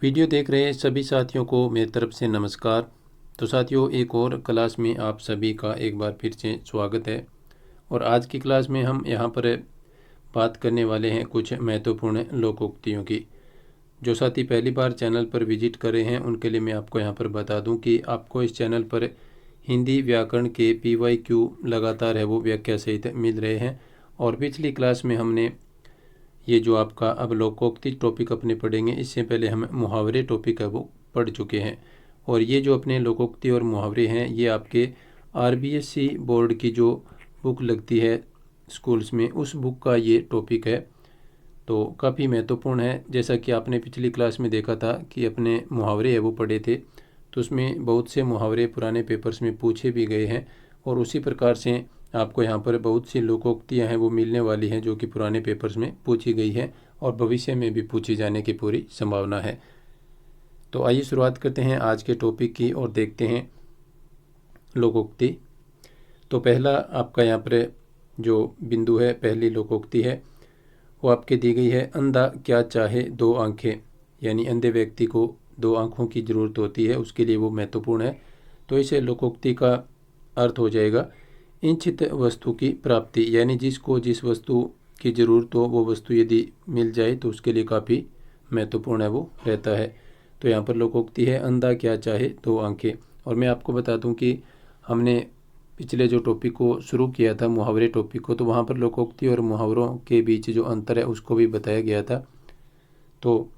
Video देख रहे सभी साथियों को मेरी तरफ से नमस्कार। तो साथियों, एक और क्लास में आप सभी का एक बार फिर से स्वागत है। और आज की क्लास में हम यहाँ पर बात करने वाले हैं कुछ महत्वपूर्ण लोकोक्तियों की। जो साथी पहली बार चैनल पर विजिट कर रहे हैं उनके लिए मैं आपको यहाँ पर बता दूँ कि आपको इस चैनल पर हिंदी व्याकरण के PYQ लगातार है वो व्याख्या सहित मिल रहे हैं। और पिछली क्लास में हमने ये जो आपका अब लोकोक्ति टॉपिक अपने पढ़ेंगे, इससे पहले हम मुहावरे टॉपिक है वो पढ़ चुके हैं। और ये जो अपने लोकोक्ति और मुहावरे हैं ये आपके RBSC बोर्ड की जो बुक लगती है स्कूल्स में, उस बुक का ये टॉपिक है। तो काफ़ी महत्वपूर्ण है। जैसा कि आपने पिछली क्लास में देखा था कि अपने मुहावरे है वो पढ़े थे, तो उसमें बहुत से मुहावरे पुराने पेपर्स में पूछे भी गए हैं। और उसी प्रकार से आपको यहाँ पर बहुत सी लोकोक्तियाँ हैं वो मिलने वाली हैं जो कि पुराने पेपर्स में पूछी गई है और भविष्य में भी पूछी जाने की पूरी संभावना है। तो आइए शुरुआत करते हैं आज के टॉपिक की और देखते हैं लोकोक्ति। तो पहला आपका यहाँ पर जो बिंदु है, पहली लोकोक्ति है वो आपके दी गई है, अंधा क्या चाहे दो आंखें। यानी अंधे व्यक्ति को दो आंखों की ज़रूरत होती है, उसके लिए वो महत्वपूर्ण है। तो इस लोकोक्ति का अर्थ हो जाएगा इच्छित वस्तु की प्राप्ति। यानी जिसको जिस वस्तु की ज़रूरत हो वो वस्तु यदि मिल जाए तो उसके लिए काफ़ी महत्वपूर्ण है वो रहता है। तो यहाँ पर लोकोक्ति है, अंधा क्या चाहे दो आंखें। और मैं आपको बता दूं कि हमने पिछले जो टॉपिक को शुरू किया था, मुहावरे टॉपिक को, तो वहाँ पर लोकोक्ति और मुहावरों के बीच जो अंतर है उसको भी बताया गया था। तो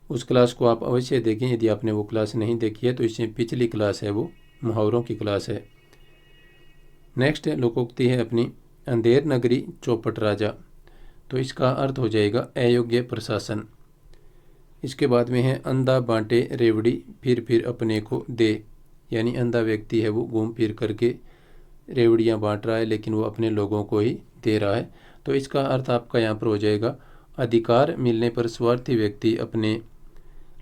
उस क्लास को आप अवश्य देखें यदि आपने वो क्लास नहीं देखी है। तो इससे पिछली क्लास है वो मुहावरों की क्लास है। नेक्स्ट लोकोक्ति है अपनी, अंधेर नगरी चौपट राजा। तो इसका अर्थ हो जाएगा अयोग्य प्रशासन। इसके बाद में है, अंधा बांटे रेवड़ी फिर अपने को दे। यानी अंधा व्यक्ति है वो घूम फिर करके रेवड़ियाँ बांट रहा है लेकिन वो अपने लोगों को ही दे रहा है। तो इसका अर्थ आपका यहाँ पर हो जाएगा, अधिकार मिलने पर स्वार्थी व्यक्ति अपने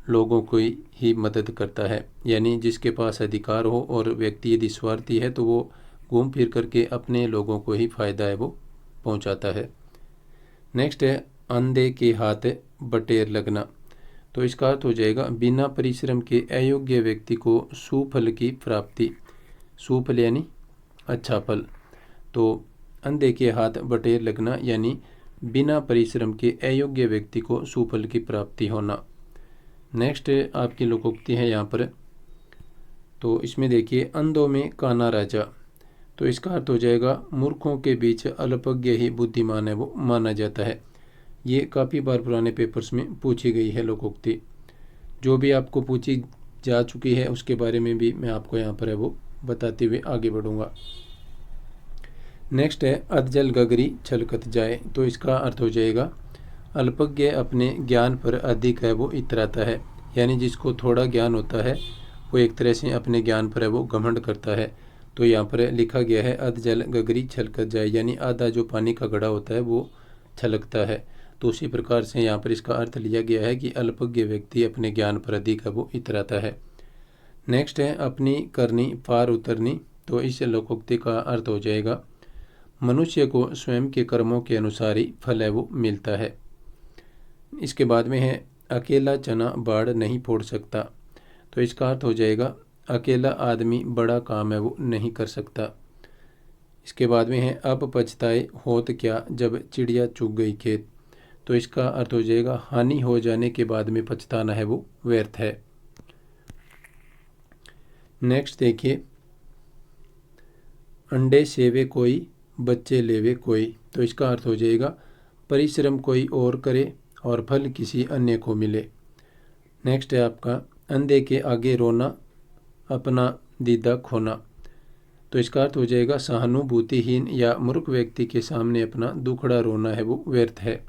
लोगों को ही मदद करता है। यानी जिसके पास अधिकार हो और व्यक्ति यदि स्वार्थी है तो वो घूम फिर करके अपने लोगों को ही फायदा है वो पहुंचाता है। नेक्स्ट है, अंधे के हाथ बटेर लगना। तो इसका अर्थ हो जाएगा, बिना परिश्रम के अयोग्य व्यक्ति को सुफल की प्राप्ति। सुफल यानी अच्छा फल। तो अंधे के हाथ बटेर लगना यानी बिना परिश्रम के अयोग्य व्यक्ति को सुफल की प्राप्ति होना। नेक्स्ट आपकी लोकोक्ति है यहाँ पर, तो इसमें देखिए, अंधों में काना राजा। तो इसका अर्थ हो जाएगा, मूर्खों के बीच अल्पज्ञ ही बुद्धिमान है वो माना जाता है। ये काफ़ी बार पुराने पेपर्स में पूछी गई है लोकोक्ति। जो भी आपको पूछी जा चुकी है उसके बारे में भी मैं आपको यहाँ पर है वो बताते हुए आगे बढ़ूँगा। नेक्स्ट है, अधजल गगरी छलकत जाए। तो इसका अर्थ हो जाएगा, अल्पज्ञ अपने ज्ञान पर अधिक है वो इतराता है। यानी जिसको थोड़ा ज्ञान होता है वो एक तरह से अपने ज्ञान पर है वो घमंड करता है। तो यहाँ पर लिखा गया है, अधजल गगरी छलकत जाए, यानी आधा जो पानी का घड़ा होता है वो छलकता है। तो उसी प्रकार से यहाँ पर इसका अर्थ लिया गया है कि अल्पज्ञ व्यक्ति अपने ज्ञान पर अधिक है वो इतराता है। नेक्स्ट है, अपनी करनी पार उतरनी। तो इस लोकोक्ति का अर्थ हो जाएगा, मनुष्य को स्वयं के कर्मों के अनुसार ही फल है वो मिलता है। इसके बाद में है, अकेला चना बाढ़ नहीं फोड़ सकता। तो इसका अर्थ हो जाएगा, अकेला आदमी बड़ा काम है वो नहीं कर सकता। इसके बाद में है, अब पछताए होत क्या जब चिड़िया चुग गई खेत। तो इसका अर्थ हो जाएगा, हानि हो जाने के बाद में पछताना है वो व्यर्थ है। नेक्स्ट देखिए, अंडे सेवे कोई बच्चे लेवे कोई। तो इसका अर्थ हो जाएगा, परिश्रम कोई और करे और फल किसी अन्य को मिले। नेक्स्ट है आपका, अंधे के आगे रोना अपना दीदा खोना। तो इसका अर्थ हो जाएगा, सहानुभूतिहीन या मूर्ख व्यक्ति के सामने अपना दुखड़ा रोना है वो व्यर्थ है।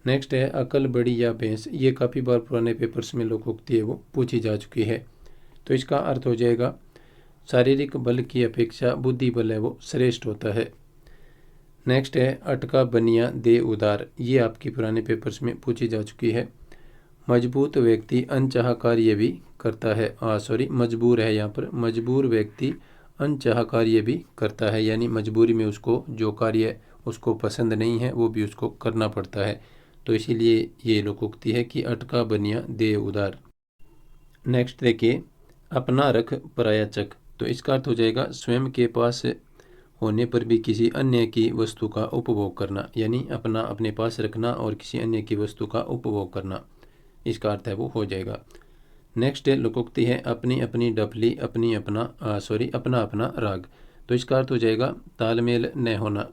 नेक्स्ट है, अकल बड़ी या भैंस। ये काफ़ी बार पुराने पेपर्स में लोकोक्ति है वो पूछी जा चुकी है। तो इसका अर्थ हो जाएगा, शारीरिक बल की अपेक्षा बुद्धि बल है वो श्रेष्ठ होता है। नेक्स्ट है, अटका बनिया दे उधार। ये आपकी पुराने पेपर्स में पूछी जा चुकी है। मजबूत व्यक्ति अनचाहा कार्य भी करता है। मजबूर है यहाँ पर, मजबूर व्यक्ति अनचाहा कार्य भी करता है। यानी मजबूरी में उसको जो कार्य उसको पसंद नहीं है वो भी उसको करना पड़ता है। तो इसीलिए ये लोकोक्ति है कि अटका बनिया दे उधार। नेक्स्ट देखिए, अपना रख पराया चक। तो इसका अर्थ हो जाएगा स्वयं के पास होने पर भी किसी अन्य की वस्तु का उपभोग करना, यानी अपना अपने पास रखना और किसी अन्य की वस्तु का उपभोग करना, इसका अर्थ है वो हो जाएगा। नेक्स्ट लोकोक्ति है अपनी अपनी डफली अपना अपना राग। तो इसका अर्थ हो जाएगा तालमेल न होना।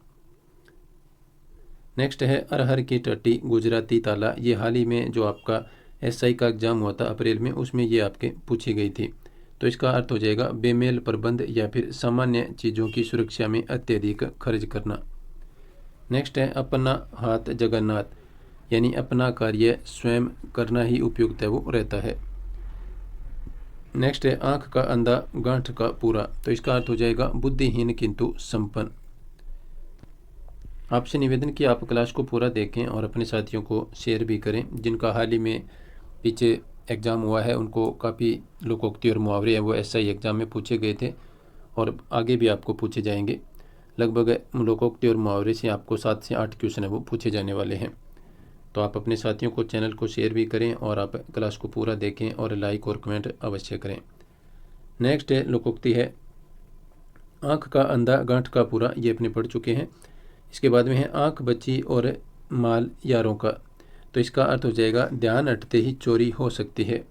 नेक्स्ट है अरहर की टट्टी गुजराती ताला। ये हाल ही में जो आपका एसआई का एग्जाम हुआ था अप्रैल में, उसमें ये आपके पूछी गई थी। तो इसका अर्थ हो जाएगा बेमेल प्रबंध या फिर सामान्य चीज़ों की सुरक्षा में अत्यधिक खर्च करना। नेक्स्ट है अपना हाथ जगन्नाथ, यानी अपना कार्य स्वयं करना ही उपयुक्त है वो रहता है। नेक्स्ट है आँख का अंधा गांठ का पूरा। तो इसका अर्थ हो जाएगा बुद्धिहीन किंतु संपन्न। आपसे निवेदन कि आप क्लास को पूरा देखें और अपने साथियों को शेयर भी करें। जिनका हाल ही में पीछे एग्ज़ाम हुआ है उनको काफ़ी लोकोक्ति और मुहावरे हैं वो एसआई एग्ज़ाम में पूछे गए थे और आगे भी आपको पूछे जाएंगे। लगभग लोकोक्ति और मुहावरे से आपको 7 से 8 क्वेश्चन है वो पूछे जाने वाले हैं। तो आप अपने साथियों को चैनल को शेयर भी करें और आप क्लास को पूरा देखें और लाइक और कमेंट अवश्य करें। नेक्स्ट है लोकोक्ति है आँख का अंधा गांठ का पूरा। ये अपने पढ़ चुके हैं। इसके बाद में है आँख बच्ची और माल यारों का। तो इसका अर्थ हो जाएगा ध्यान हटते ही चोरी हो सकती है।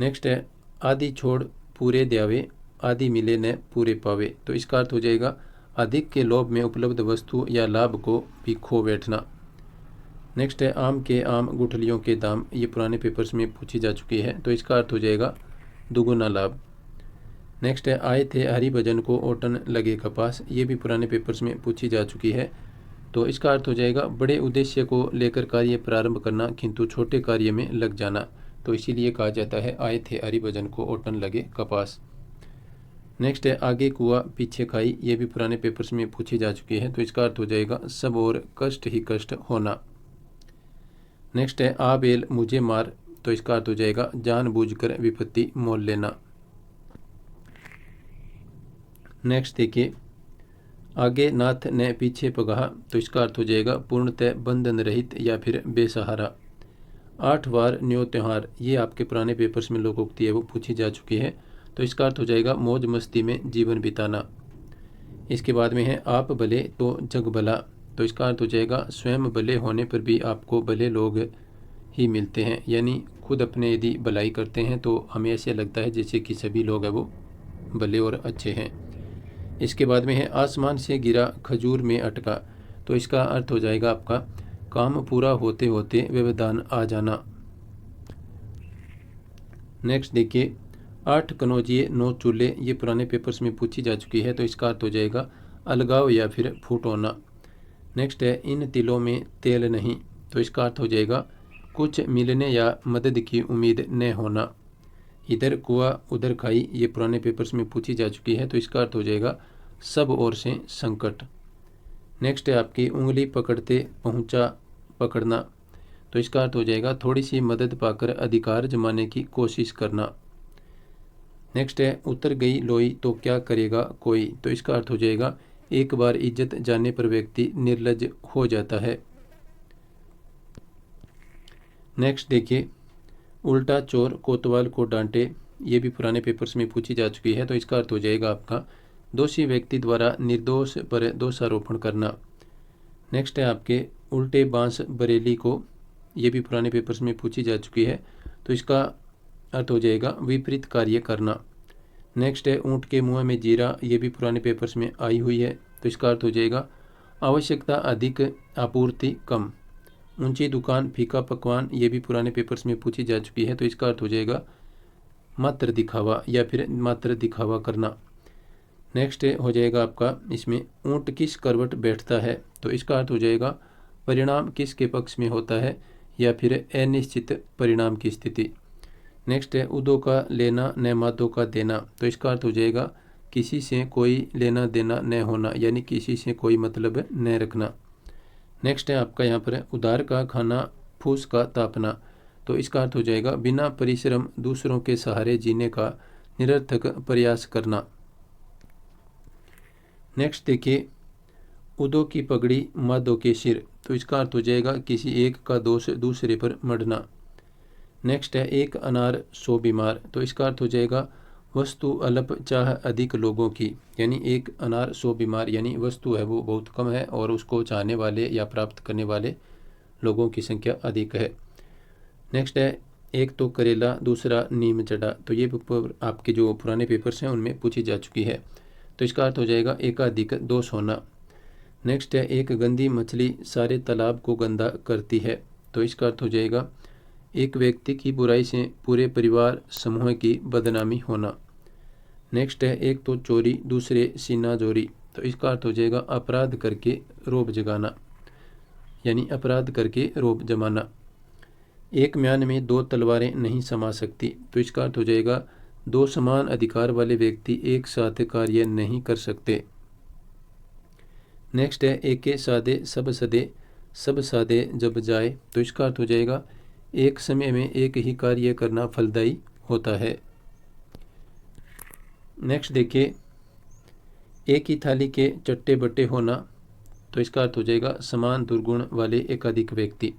नेक्स्ट है आदि छोड़ पूरे द्यावे आदि मिले न पूरे पावे। तो इसका अर्थ हो जाएगा अधिक के लोभ में उपलब्ध वस्तु या लाभ को भी खो बैठना। नेक्स्ट है आम के आम गुठलियों के दाम। ये पुराने पेपर्स में पूछी जा चुकी है। तो इसका अर्थ हो जाएगा दुगुना लाभ। नेक्स्ट है आए थे हरिभजन को ओटन लगे कपास। ये भी पुराने पेपर्स में पूछी जा चुकी है। तो इसका अर्थ हो जाएगा बड़े उद्देश्य को लेकर कार्य प्रारंभ करना किंतु छोटे कार्य में लग जाना। तो इसीलिए कहा जाता है आए थे हरिभजन को ओटन लगे कपास। नेक्स्ट है आगे कुआ पीछे खाई। ये भी पुराने पेपर्स में पूछी जा चुकी है। तो इसका अर्थ हो जाएगा सब और कष्ट ही कष्ट होना। नेक्स्ट है आ बेल मुझे मार। तो इसका अर्थ हो जाएगा जानबूझकर विपत्ति मोल लेना। नेक्स्ट देखिए आगे नाथ ने पीछे पगाहा। तो इसका अर्थ हो जाएगा पूर्णतः बंधन रहित या फिर बेसहारा। 8 वार न्यो त्योहार। ये आपके पुराने पेपर्स में लोकोक्ति है वो पूछी जा चुकी है। तो इसका अर्थ हो जाएगा मौज मस्ती में जीवन बिताना। इसके बाद में है आप भले तो जग भला। तो इसका अर्थ हो जाएगा स्वयं भले होने पर भी आपको भले लोग ही मिलते हैं, यानी खुद अपने यदि भलाई करते हैं तो हमें ऐसे लगता है जैसे कि सभी लोग हैं वो भले और अच्छे हैं। इसके बाद में है आसमान से गिरा खजूर में अटका। तो इसका अर्थ हो जाएगा आपका काम पूरा होते होते व्यवधान आ जाना। नेक्स्ट देखिए 8 कनौजिए 9 चूल्हे। ये पुराने पेपर्स में पूछी जा चुकी है। तो इसका अर्थ हो जाएगा अलगाव या फिर फूट होना। नेक्स्ट है इन तिलों में तेल नहीं। तो इसका अर्थ हो जाएगा कुछ मिलने या मदद की उम्मीद न होना। इधर कुआ उधर खाई। ये पुराने पेपर्स में पूछी जा चुकी है। तो इसका अर्थ हो जाएगा सब ओर से संकट। नेक्स्ट है आपकी उंगली पकड़ते पहुंचा पकड़ना। तो इसका अर्थ हो जाएगा थोड़ी सी मदद पाकर अधिकार जमाने की कोशिश करना। नेक्स्ट है उतर गई लोई तो क्या करेगा कोई। तो इसका अर्थ हो जाएगा एक बार इज्जत जाने पर व्यक्ति निर्लज्ज हो जाता है। नेक्स्ट देखिए उल्टा चोर कोतवाल को डांटे। ये भी पुराने पेपर्स में पूछी जा चुकी है। तो इसका अर्थ हो जाएगा आपका दोषी व्यक्ति द्वारा निर्दोष पर दोषारोपण करना। नेक्स्ट है आपके उल्टे बांस बरेली को। ये भी पुराने पेपर्स में पूछी जा चुकी है। तो इसका अर्थ हो जाएगा विपरीत कार्य करना। नेक्स्ट है ऊँट के मुँह में जीरा। ये भी पुराने पेपर्स में आई हुई है। तो इसका अर्थ हो जाएगा आवश्यकता अधिक आपूर्ति कम। ऊंची दुकान फीका पकवान। ये भी पुराने पेपर्स में पूछी जा चुकी है। तो इसका अर्थ हो जाएगा मात्र दिखावा या फिर मात्र दिखावा करना। नेक्स्ट हो जाएगा आपका इसमें ऊँट किस करवट बैठता है। तो इसका अर्थ हो जाएगा परिणाम किसके पक्ष में होता है या फिर अनिश्चित परिणाम की स्थिति। नेक्स्ट है उदो का लेना न मादो का देना। तो इसका अर्थ हो जाएगा किसी से कोई लेना देना न होना, यानी किसी से कोई मतलब न रखना। नेक्स्ट है आपका यहाँ पर उधार का खाना फूस का तापना। तो इसका अर्थ हो जाएगा बिना परिश्रम दूसरों के सहारे जीने का निरर्थक प्रयास करना। नेक्स्ट देखिए उदो की पगड़ी मादो के सिर। तो इसका अर्थ हो जाएगा किसी एक का दोष दूसरे पर मढ़ना। नेक्स्ट है एक अनार 100 बीमार, तो इसका अर्थ हो जाएगा वस्तु अल्प चाह अधिक लोगों की, यानी एक अनार 100 बीमार यानी वस्तु है वो बहुत कम है और उसको चाहने वाले या प्राप्त करने वाले लोगों की संख्या अधिक है। नेक्स्ट है एक तो करेला दूसरा नीम चढ़ा, तो ये पेपर आपके जो पुराने पेपर्स हैं उनमें पूछी जा चुकी है, तो इसका अर्थ हो जाएगा एकाधिक दोष होना। नेक्स्ट है एक गंदी मछली सारे तालाब को गंदा करती है, तो इसका अर्थ हो जाएगा एक व्यक्ति की बुराई से पूरे परिवार समूह की बदनामी होना। नेक्स्ट है एक तो चोरी दूसरे सीना जोरी, तो इसका अर्थ हो जाएगा अपराध करके रोब जगाना, यानी अपराध करके रोब जमाना। एक म्यान में 2 तलवारें नहीं समा सकती, तो इसका अर्थ हो जाएगा 2 समान अधिकार वाले व्यक्ति एक साथ कार्य नहीं कर सकते। नेक्स्ट है एके सादे सब सदे सब सादे जब जाए, तो इसका अर्थ हो जाएगा एक समय में एक ही कार्य करना फलदायी होता है। नेक्स्ट देखिए एक ही थाली के चट्टे बट्टे होना, तो इसका अर्थ हो जाएगा समान दुर्गुण वाले एकाधिक व्यक्ति।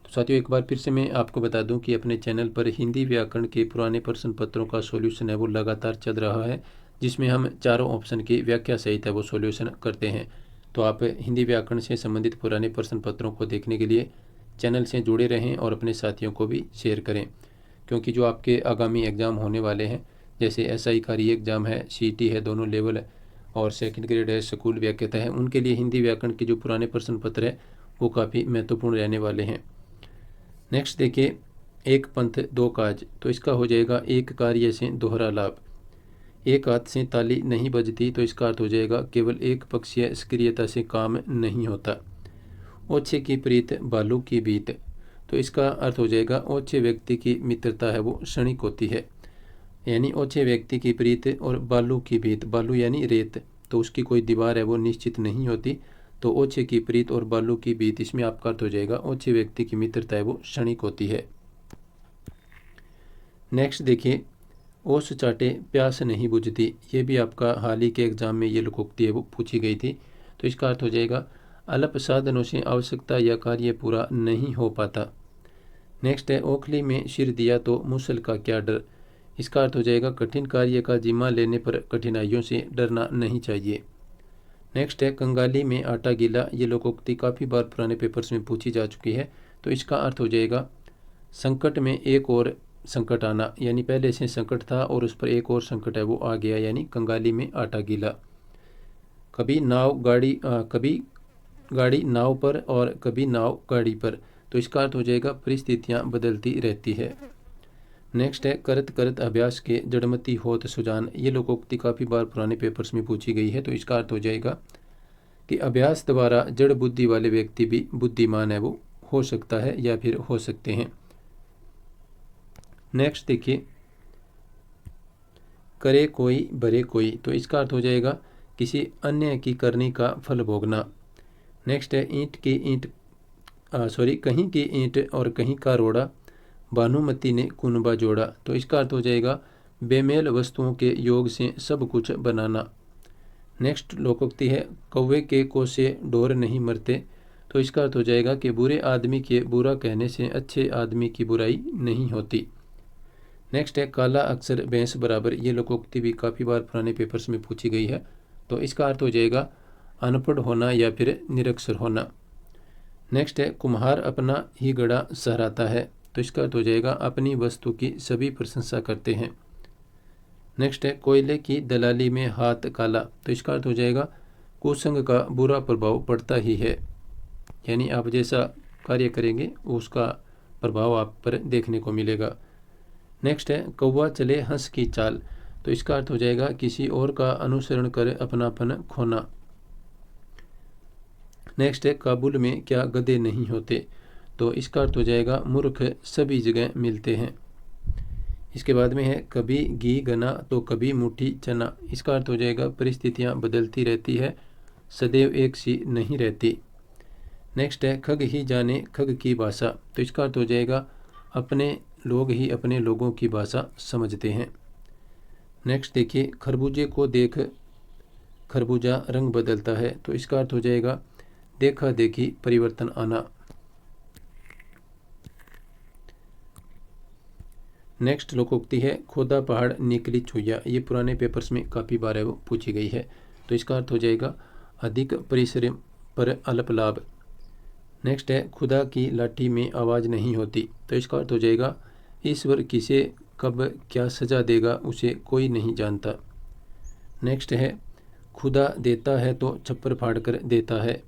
तो साथियों एक बार फिर से मैं आपको बता दूं कि अपने चैनल पर हिंदी व्याकरण के पुराने प्रश्न पत्रों का सॉल्यूशन है वो लगातार चल रहा है, जिसमें हम चारों ऑप्शन की व्याख्या सहित है वो सॉल्यूशन करते हैं। तो आप हिंदी व्याकरण से संबंधित पुराने प्रश्न पत्रों को देखने के लिए चैनल से जुड़े रहें और अपने साथियों को भी शेयर करें, क्योंकि जो आपके आगामी एग्ज़ाम होने वाले हैं जैसे एसआई का री एग्ज़ाम है, सीटी है, दोनों लेवल है और सेकंड ग्रेड है, स्कूल व्याख्याता है, उनके लिए हिंदी व्याकरण के जो पुराने प्रश्न पत्र है वो काफ़ी महत्वपूर्ण रहने वाले हैं। नेक्स्ट देखिए एक पंथ 2 काज, तो इसका हो जाएगा एक कार्य से दोहरा लाभ। एक हाथ से ताली नहीं बजती, तो इसका अर्थ हो जाएगा केवल एक पक्षीय सक्रियता से काम नहीं होता। ओछे की प्रीत बालू की बीत, तो इसका अर्थ हो जाएगा ओछे व्यक्ति की मित्रता है वो क्षणिक होती है, यानी ओछे व्यक्ति की प्रीत और बालू की बीत, बालू यानी रेत, तो उसकी कोई दीवार है वो निश्चित नहीं होती, तो ओछे की प्रीत और बालू की बीत इसमें आपका अर्थ हो जाएगा ओछे व्यक्ति की मित्रता है वो क्षणिक होती है। नेक्स्ट देखिए ओस चाटे प्यास नहीं बुझती, ये भी आपका हाल ही के एग्जाम में ये लोकोक्ति है वो पूछी गई थी, तो इसका अर्थ हो जाएगा अल्प साधनों से आवश्यकता या कार्य पूरा नहीं हो पाता। नेक्स्ट है ओखली में सिर दिया तो मूसल का क्या डर, इसका अर्थ हो जाएगा कठिन कार्य का जिम्मा लेने पर कठिनाइयों से डरना नहीं चाहिए। नेक्स्ट है कंगाली में आटा गीला, ये लोकोक्ति काफ़ी बार पुराने पेपर्स में पूछी जा चुकी है, तो इसका अर्थ हो जाएगा संकट में एक और संकट आना, यानी पहले से संकट था और उस पर एक और संकट है वो आ गया, यानी कंगाली में आटा गीला। कभी गाड़ी नाव पर और कभी नाव गाड़ी पर, तो इसका अर्थ हो जाएगा परिस्थितियाँ बदलती रहती है। नेक्स्ट है करत करत अभ्यास के जड़मती होत सुजान, ये लोकोक्ति काफ़ी बार पुराने पेपर्स में पूछी गई है, तो इसका अर्थ हो जाएगा कि अभ्यास द्वारा जड़ बुद्धि वाले व्यक्ति भी बुद्धिमान है वो हो सकता है या फिर हो सकते हैं। नेक्स्ट देखिए करे कोई भरे कोई, तो इसका अर्थ हो जाएगा किसी अन्य की करनी का फल भोगना। नेक्स्ट है कहीं की ईंट और कहीं का रोड़ा, भानुमती ने कुनबा जोड़ा, तो इसका अर्थ हो जाएगा बेमेल वस्तुओं के योग से सब कुछ बनाना। नेक्स्ट लोकोक्ति है कौवे के कोसे ढोर नहीं मरते, तो इसका अर्थ हो जाएगा कि बुरे आदमी के बुरा कहने से अच्छे आदमी की बुराई नहीं होती। नेक्स्ट है काला अक्षर भैंस बराबर, ये लोकोक्ति भी काफ़ी बार पुराने पेपर्स में पूछी गई है, तो इसका अर्थ हो जाएगा अनपढ़ होना या फिर निरक्षर होना। नेक्स्ट है कुम्हार अपना ही गड़ा सहराता है, तो इसका अर्थ हो जाएगा अपनी वस्तु की सभी प्रशंसा करते हैं। नेक्स्ट है कोयले की दलाली में हाथ काला, तो इसका अर्थ हो जाएगा कुसंग का बुरा प्रभाव पड़ता ही है, यानी आप जैसा कार्य करेंगे उसका प्रभाव आप पर देखने को मिलेगा। नेक्स्ट है कौवा चले हंस की चाल, तो इसका अर्थ हो जाएगा किसी और का अनुसरण कर अपनापन खोना। नेक्स्ट है काबुल में क्या गधे नहीं होते, तो इसका अर्थ हो जाएगा मूर्ख सभी जगह मिलते हैं। इसके बाद में है कभी घी गना तो कभी मुट्ठी चना, इसका अर्थ हो जाएगा परिस्थितियाँ बदलती रहती है, सदैव एक सी नहीं रहती। नेक्स्ट है खग ही जाने खग की भाषा, तो इसका अर्थ हो जाएगा अपने लोग ही अपने लोगों की भाषा समझते हैं। नेक्स्ट देखिए खरबूजे को देख खरबूजा रंग बदलता है, तो इसका अर्थ हो जाएगा देखा देखी परिवर्तन आना। नेक्स्ट लोकोक्ति है खोदा पहाड़ निकली चुहिया। ये पुराने पेपर्स में काफ़ी बार है वो पूछी गई है। तो इसका अर्थ हो जाएगा अधिक परिश्रम पर अल्प लाभ। नेक्स्ट है खुदा की लाठी में आवाज़ नहीं होती। तो इसका अर्थ हो जाएगा ईश्वर किसे कब क्या सजा देगा उसे कोई नहीं जानता। नेक्स्ट है खुदा देता है तो छप्पर फाड़ कर देता है।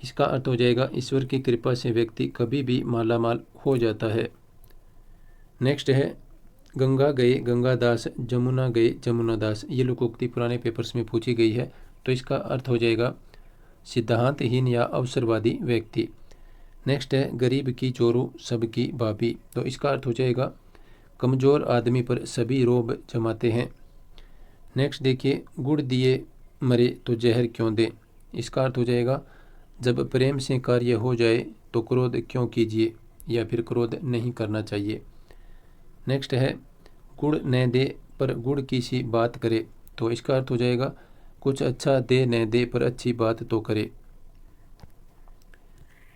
इसका अर्थ हो जाएगा ईश्वर की कृपा से व्यक्ति कभी भी मालामाल हो जाता है। नेक्स्ट है गंगा गए गंगादास जमुना गए जमुनादास। ये लोकोक्ति पुराने पेपर्स में पूछी गई है। तो इसका अर्थ हो जाएगा सिद्धांतहीन या अवसरवादी व्यक्ति। नेक्स्ट है गरीब की चोरू सबकी भाभी। तो इसका अर्थ हो जाएगा कमज़ोर आदमी पर सभी रोब जमाते हैं। नेक्स्ट देखिए गुड़ दिए मरे तो जहर क्यों दे। इसका अर्थ हो जाएगा जब प्रेम से कार्य हो जाए तो क्रोध क्यों कीजिए या फिर क्रोध नहीं करना चाहिए। नेक्स्ट है गुड़ न दे पर गुड़ की सी बात करे। तो इसका अर्थ हो जाएगा कुछ अच्छा दे न दे पर अच्छी बात तो करे।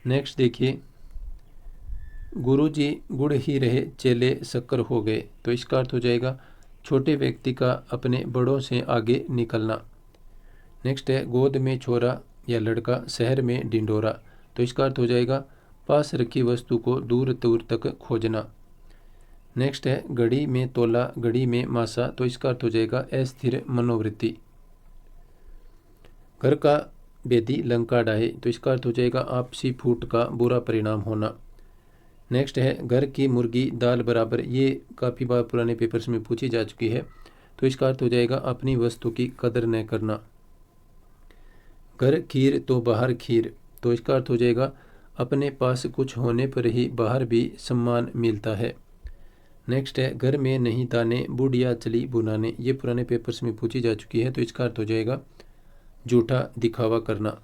नेक्स्ट देखिए गुरुजी गुड़ ही रहे चेले शक्कर हो गए। तो इसका अर्थ हो जाएगा छोटे व्यक्ति का अपने बड़ों से आगे निकलना। नेक्स्ट है गोद में छोरा या लड़का शहर में ढिंढोरा। तो इसका अर्थ हो जाएगा पास रखी वस्तु को दूर दूर तक खोजना। नेक्स्ट है घड़ी में तोला घड़ी में मासा। तो इसका अर्थ हो जाएगा अस्थिर मनोवृत्ति। घर का बेदी लंका डाहे। तो इसका अर्थ हो जाएगा आपसी फूट का बुरा परिणाम होना। नेक्स्ट है घर की मुर्गी दाल बराबर। ये काफ़ी बार पुराने पेपर्स में पूछी जा चुकी है। तो इसका अर्थ हो जाएगा अपनी वस्तु की कदर न करना। घर खीर तो बाहर खीर। तो इसका अर्थ हो जाएगा अपने पास कुछ होने पर ही बाहर भी सम्मान मिलता है। नेक्स्ट है घर में नहीं दाने बुढ़िया चली बुनाने। ये पुराने पेपर्स में पूछी जा चुकी है। तो इसका अर्थ हो जाएगा झूठा दिखावा करना।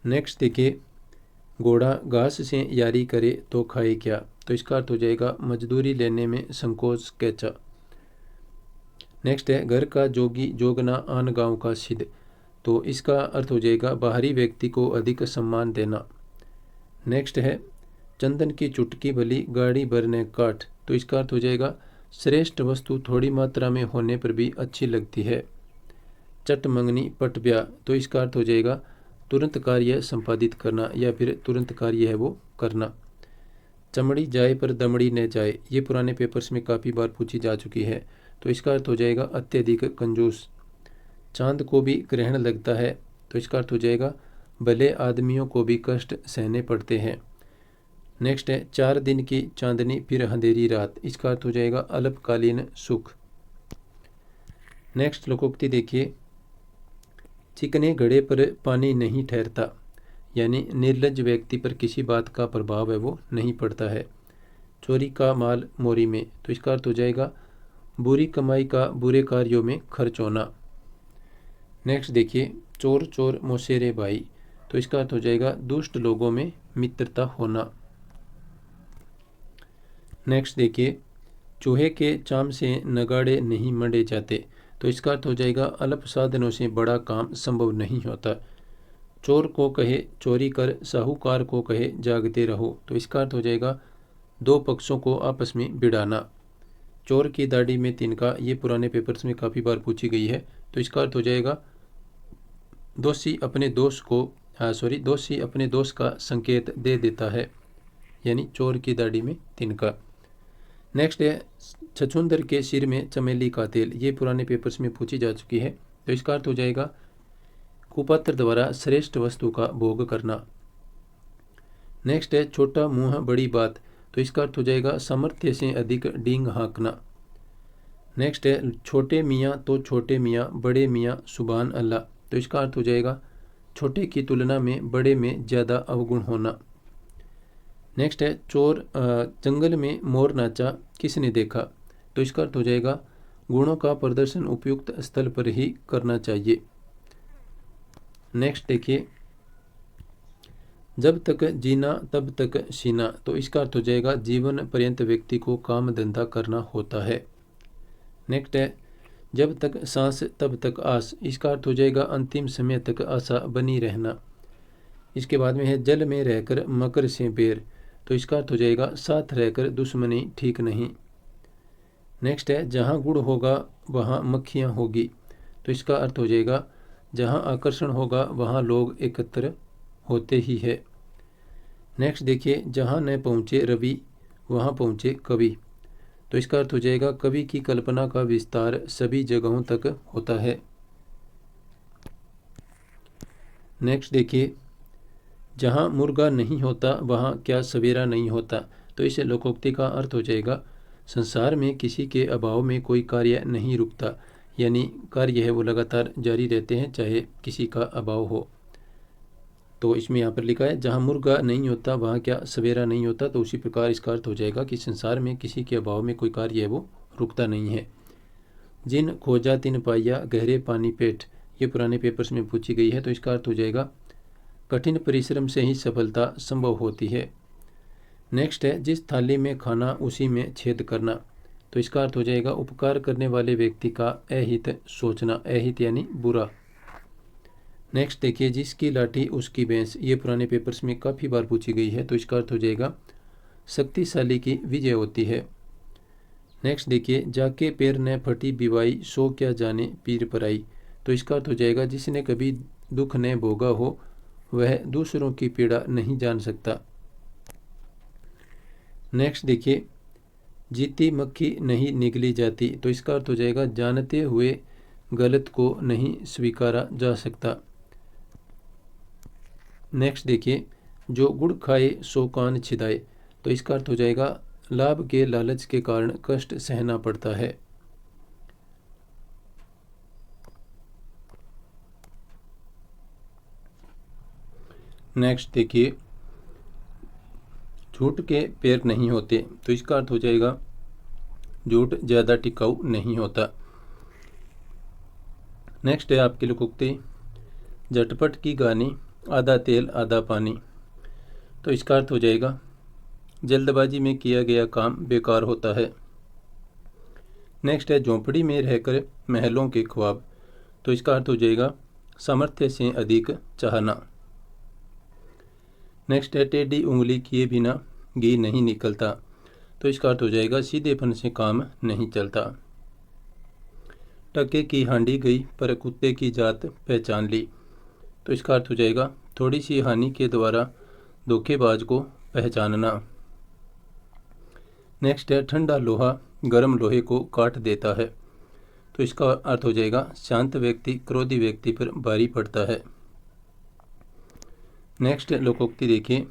नेक्स्ट देखिए घोड़ा घास से यारी करे तो खाए क्या। तो इसका अर्थ हो जाएगा मजदूरी लेने में संकोच कैचा। नेक्स्ट है घर का जोगी जोगना आन गांव का सिद्ध। तो इसका अर्थ हो जाएगा बाहरी व्यक्ति को अधिक सम्मान देना। नेक्स्ट है चंदन की चुटकी भली गाड़ी भरने काठ। तो इसका अर्थ हो जाएगा श्रेष्ठ वस्तु थोड़ी मात्रा में होने पर भी अच्छी लगती है। चट मंगनी पट ब्याह। तो इसका अर्थ हो जाएगा तुरंत कार्य संपादित करना या फिर तुरंत कार्य है वो करना। चमड़ी जाए पर दमड़ी न जाए। ये पुराने पेपर्स में काफ़ी बार पूछी जा चुकी है। तो इसका अर्थ हो जाएगा अत्यधिक कंजूस। चांद को भी ग्रहण लगता है। तो इसका अर्थ हो जाएगा भले आदमियों को भी कष्ट सहने पड़ते हैं। नेक्स्ट है 4 दिन की चांदनी फिर अंधेरी रात। इसका अर्थ हो जाएगा अल्पकालीन सुख। नेक्स्ट लोकोक्ति देखिए चिकने घड़े पर पानी नहीं ठहरता। यानी निर्लज्ज व्यक्ति पर किसी बात का प्रभाव है वो नहीं पड़ता है। चोरी का माल मोरी में। तो इसका अर्थ हो जाएगा बुरी कमाई का बुरे कार्यों में खर्च होना। नेक्स्ट देखिए चोर चोर मोसेरे भाई। तो इसका अर्थ हो जाएगा दुष्ट लोगों में मित्रता होना। नेक्स्ट देखिए चूहे के चाम से नगाड़े नहीं मंडे जाते। तो इसका अर्थ हो जाएगा अल्प साधनों से बड़ा काम संभव नहीं होता। चोर को कहे चोरी कर साहूकार को कहे जागते रहो। तो इसका अर्थ हो जाएगा दो पक्षों को आपस में भिड़ाना। चोर की दाढ़ी में तिनका। ये पुराने पेपर्स में काफ़ी बार पूछी गई है। तो इसका अर्थ हो जाएगा दोषी अपने दोष का संकेत दे देता है। यानी चोर की दाढ़ी में तिनका। नेक्स्ट है छछूंदर के सिर में चमेली का तेल। ये पुराने पेपर्स में पूछी जा चुकी है। तो इसका अर्थ हो जाएगा कुपात्र द्वारा श्रेष्ठ वस्तु का भोग करना। नेक्स्ट है छोटा मुंह बड़ी बात। तो इसका अर्थ हो जाएगा सामर्थ्य से अधिक डींग हाँकना। नेक्स्ट है छोटे मियाँ तो छोटे मियाँ बड़े मियाँ सुभान अल्लाह। तो इसका अर्थ हो जाएगा छोटे की तुलना में बड़े में ज़्यादा अवगुण होना। नेक्स्ट है चोर जंगल में मोर नाचा किसने देखा। तो इसका अर्थ हो जाएगा गुणों का प्रदर्शन उपयुक्त स्थल पर ही करना चाहिए। नेक्स्ट देखिए जब तक जीना तब तक सीना। तो इसका अर्थ हो जाएगा जीवन पर्यंत व्यक्ति को काम धंधा करना होता है। नेक्स्ट है जब तक सांस तब तक आस, इसका अर्थ हो जाएगा अंतिम समय तक आशा बनी रहना। इसके बाद में है जल में रहकर मकर से बैर, तो इसका अर्थ हो जाएगा साथ रहकर दुश्मनी ठीक नहीं। नेक्स्ट है जहाँ गुड़ होगा वहाँ मक्खियाँ होगी, तो इसका अर्थ हो जाएगा जहाँ आकर्षण होगा वहाँ लोग एकत्र होते ही है। नेक्स्ट देखिए जहाँ न पहुँचे रवि वहाँ पहुँचे कवि, तो इसका अर्थ हो जाएगा कवि की कल्पना का विस्तार सभी जगहों तक होता है। नेक्स्ट देखिए जहाँ मुर्गा नहीं होता वहाँ क्या सवेरा नहीं होता, तो इस लोकोक्ति का अर्थ हो जाएगा संसार में किसी के अभाव में कोई कार्य नहीं रुकता, यानी कार्य है वो लगातार जारी रहते हैं चाहे किसी का अभाव हो। तो इसमें यहाँ पर लिखा है जहाँ मुर्गा नहीं होता वहाँ क्या सवेरा नहीं होता, तो उसी प्रकार इसका अर्थ हो जाएगा कि संसार में किसी के अभाव में कोई कार्य है वो रुकता नहीं है। जिन खोजा तिन पाया गहरे पानी पेट, ये पुराने पेपर्स में पूछी गई है, तो इसका अर्थ हो जाएगा कठिन परिश्रम से ही सफलता संभव होती है। नेक्स्ट है जिस थाली में खाना उसी में छेद करना, तो इसका अर्थ हो जाएगा उपकार करने वाले व्यक्ति का अहित सोचना, अहित यानी बुरा। नेक्स्ट देखिए जिसकी लाठी उसकी भैंस, ये पुराने पेपर्स में काफ़ी बार पूछी गई है, तो इसका अर्थ हो जाएगा शक्तिशाली की विजय होती है। नेक्स्ट देखिए जाके पैर ने फटी बिवाई सो क्या जाने पीर पराई, तो इसका अर्थ हो जाएगा जिसने कभी दुख ने भोगा हो वह दूसरों की पीड़ा नहीं जान सकता। नेक्स्ट देखिए जीती मक्खी नहीं निगली जाती, तो इसका अर्थ हो जाएगा जानते हुए गलत को नहीं स्वीकारा जा सकता। नेक्स्ट देखिए जो गुड़ खाए सो कान छिदाए, तो इसका अर्थ हो जाएगा लाभ के लालच के कारण कष्ट सहना पड़ता है। नेक्स्ट देखिए झूठ के पैर नहीं होते, तो इसका अर्थ हो जाएगा झूठ ज़्यादा टिकाऊ नहीं होता। नेक्स्ट है आपके लोकोक्ति झटपट की गानी आधा तेल आधा पानी, तो इसका अर्थ हो जाएगा जल्दबाजी में किया गया काम बेकार होता है। नेक्स्ट है झोंपड़ी में रहकर महलों के ख्वाब, तो इसका अर्थ हो जाएगा सामर्थ्य से अधिक चाहना। नेक्स्ट है टेढ़ी उंगली किए बिना घी नहीं निकलता, तो इसका अर्थ हो जाएगा सीधेपन से काम नहीं चलता। टके की हांडी गई पर कुत्ते की जात पहचान ली, तो इसका अर्थ हो जाएगा थोड़ी सी हानि के द्वारा धोखेबाज को पहचानना। नेक्स्ट है ठंडा लोहा गर्म लोहे को काट देता है, तो इसका अर्थ हो जाएगा शांत व्यक्ति क्रोधी व्यक्ति पर भारी पड़ता है। नेक्स्ट लोकोक्ति देखिए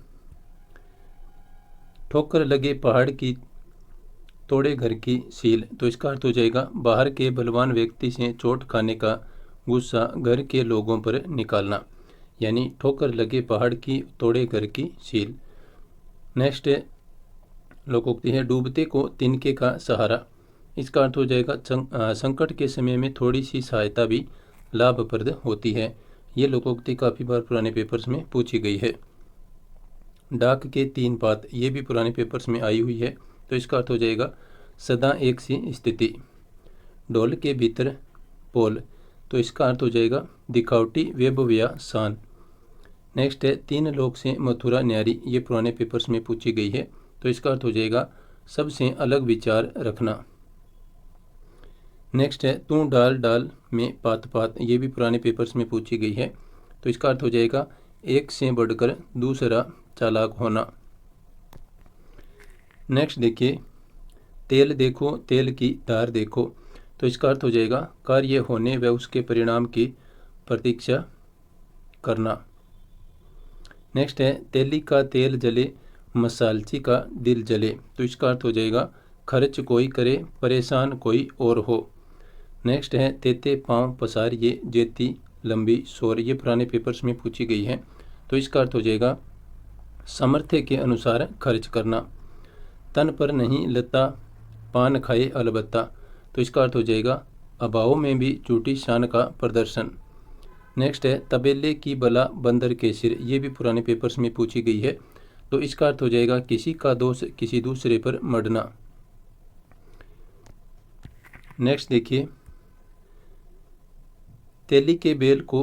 ठोकर लगे पहाड़ की तोड़े घर की सील, तो इसका अर्थ हो जाएगा बाहर के बलवान व्यक्ति से चोट खाने का गुस्सा घर के लोगों पर निकालना, यानी ठोकर लगे पहाड़ की तोड़े घर की सील। नेक्स्ट लोकोक्ति है डूबते को तिनके का सहारा, इसका अर्थ हो जाएगा संकट के समय में थोड़ी सी सहायता भी लाभप्रद होती है। ये लोकोक्ति काफ़ी बार पुराने पेपर्स में पूछी गई है। डाक के तीन पात, ये भी पुराने पेपर्स में आई हुई है, तो इसका अर्थ हो जाएगा सदा एक सी स्थिति। ढोल के भीतर पोल, तो इसका अर्थ हो जाएगा दिखावटी वैभव या शान। नेक्स्ट है तीन लोक से मथुरा न्यारी, ये पुराने पेपर्स में पूछी गई है, तो इसका अर्थ हो जाएगा सबसे अलग विचार रखना। नेक्स्ट है तू डाल डाल में पात पात, ये भी पुराने पेपर्स में पूछी गई है, तो इसका अर्थ हो जाएगा एक से बढ़कर दूसरा चालाक होना। नेक्स्ट देखिए तेल देखो तेल की धार देखो, तो इसका अर्थ हो जाएगा कार्य होने व उसके परिणाम की प्रतीक्षा करना। नेक्स्ट है तेली का तेल जले मसालची का दिल जले, तो इसका अर्थ हो जाएगा खर्च कोई करे परेशान कोई और हो। नेक्स्ट है तेते पाँव पसारिए जेती लंबी सोर, ये पुराने पेपर्स में पूछी गई है, तो इसका अर्थ हो जाएगा सामर्थ्य के अनुसार खर्च करना। तन पर नहीं लता पान खाए अलबत्ता, तो इसका अर्थ हो जाएगा अभाव में भी झूठी शान का प्रदर्शन। नेक्स्ट है तबेले की बला बंदर के सिर, ये भी पुराने पेपर्स में पूछी गई है, तो इसका अर्थ हो जाएगा किसी का दोष किसी दूसरे पर मढ़ना। नेक्स्ट देखिए तेली के बेल को